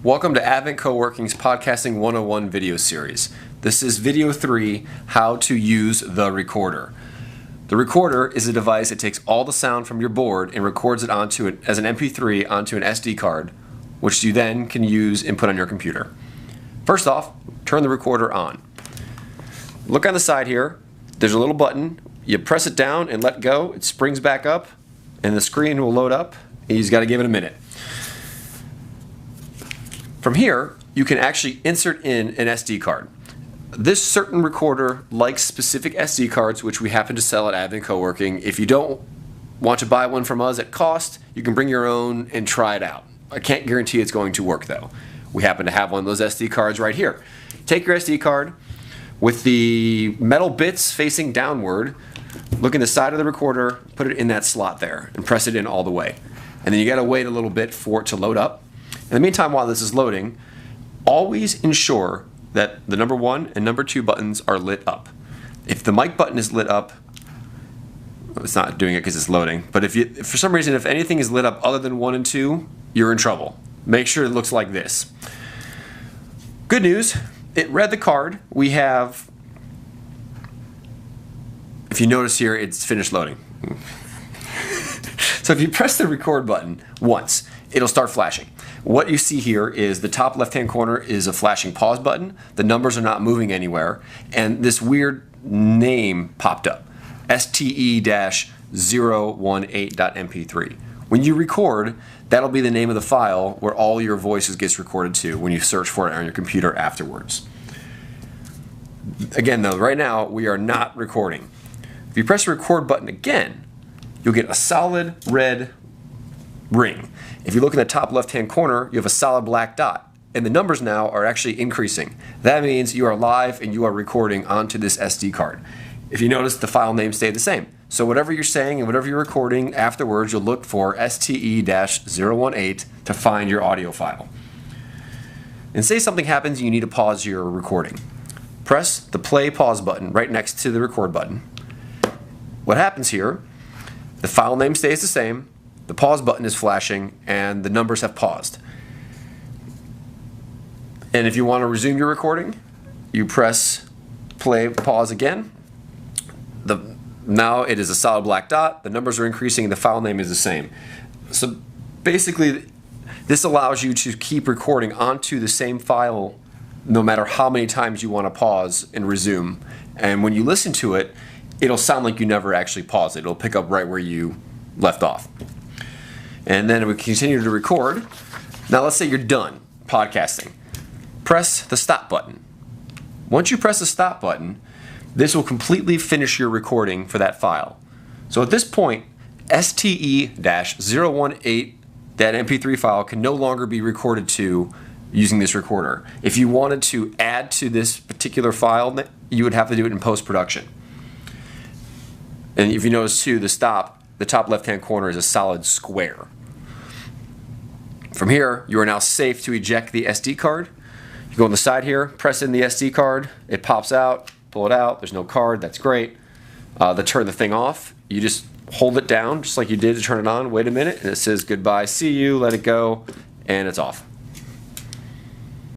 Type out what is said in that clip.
Welcome to Advent Coworking's Podcasting 101 video series. This is video 3, how to use the recorder. The recorder is a device that takes all the sound from your board and records it onto it as an MP3 onto an SD card, which you then can use and put on your computer. First off, turn the recorder on. Look on the side here, there's a little button. You press it down and let go, it springs back up, and the screen will load up. You just got to give it a minute. From here, you can actually insert in an SD card. This certain recorder likes specific SD cards, which we happen to sell at Advent Coworking. If you don't want to buy one from us at cost, you can bring your own and try it out. I can't guarantee it's going to work though. We happen to have one of those SD cards right here. Take your SD card with the metal bits facing downward, look in the side of the recorder, put it in that slot there, and press it in all the way. And then you gotta wait a little bit for it to load up. In the meantime, while this is loading, always ensure that the number 1 and number 2 buttons are lit up. If the mic button is lit up, it's not doing it because it's loading, but if for some reason, if anything is lit up other than 1 and 2, you're in trouble. Make sure it looks like this. Good news, it read the card. We have, if you notice here, it's finished loading. So if you press the record button once, it'll start flashing. What you see here is the top left-hand corner is a flashing pause button. The numbers are not moving anywhere, and this weird name popped up, STE-018.mp3. When you record, that'll be the name of the file where all your voices gets recorded to when you search for it on your computer afterwards. Again though, right now we are not recording. If you press the record button again, you'll get a solid red ring. If you look in the top left-hand corner, you have a solid black dot, and the numbers now are actually increasing. That means you are live and you are recording onto this SD card. If you notice, the file name stayed the same. So whatever you're saying and whatever you're recording afterwards, you'll look for STE-018 to find your audio file. And say something happens and you need to pause your recording. Press the play pause button right next to the record button. What happens here, the file name stays the same, the pause button is flashing, and the numbers have paused. And if you want to resume your recording, you press play pause again. Now it is a solid black dot, the numbers are increasing, and the file name is the same. So basically, this allows you to keep recording onto the same file no matter how many times you want to pause and resume. And when you listen to it, it'll sound like you never actually paused it. It'll pick up right where you left off. And then we continue to record. Now let's say you're done podcasting. Press the stop button. Once you press the stop button, this will completely finish your recording for that file. So at this point, STE-018.mp3 file can no longer be recorded to using this recorder. If you wanted to add to this particular file, you would have to do it in post-production. And if you notice too, the top left-hand corner is a solid square. From here, you are now safe to eject the SD card. You go on the side here, press in the SD card, it pops out, pull it out, there's no card, that's great. To turn the thing off, you just hold it down, just like you did to turn it on, wait a minute, and it says goodbye, see you, let it go, and it's off.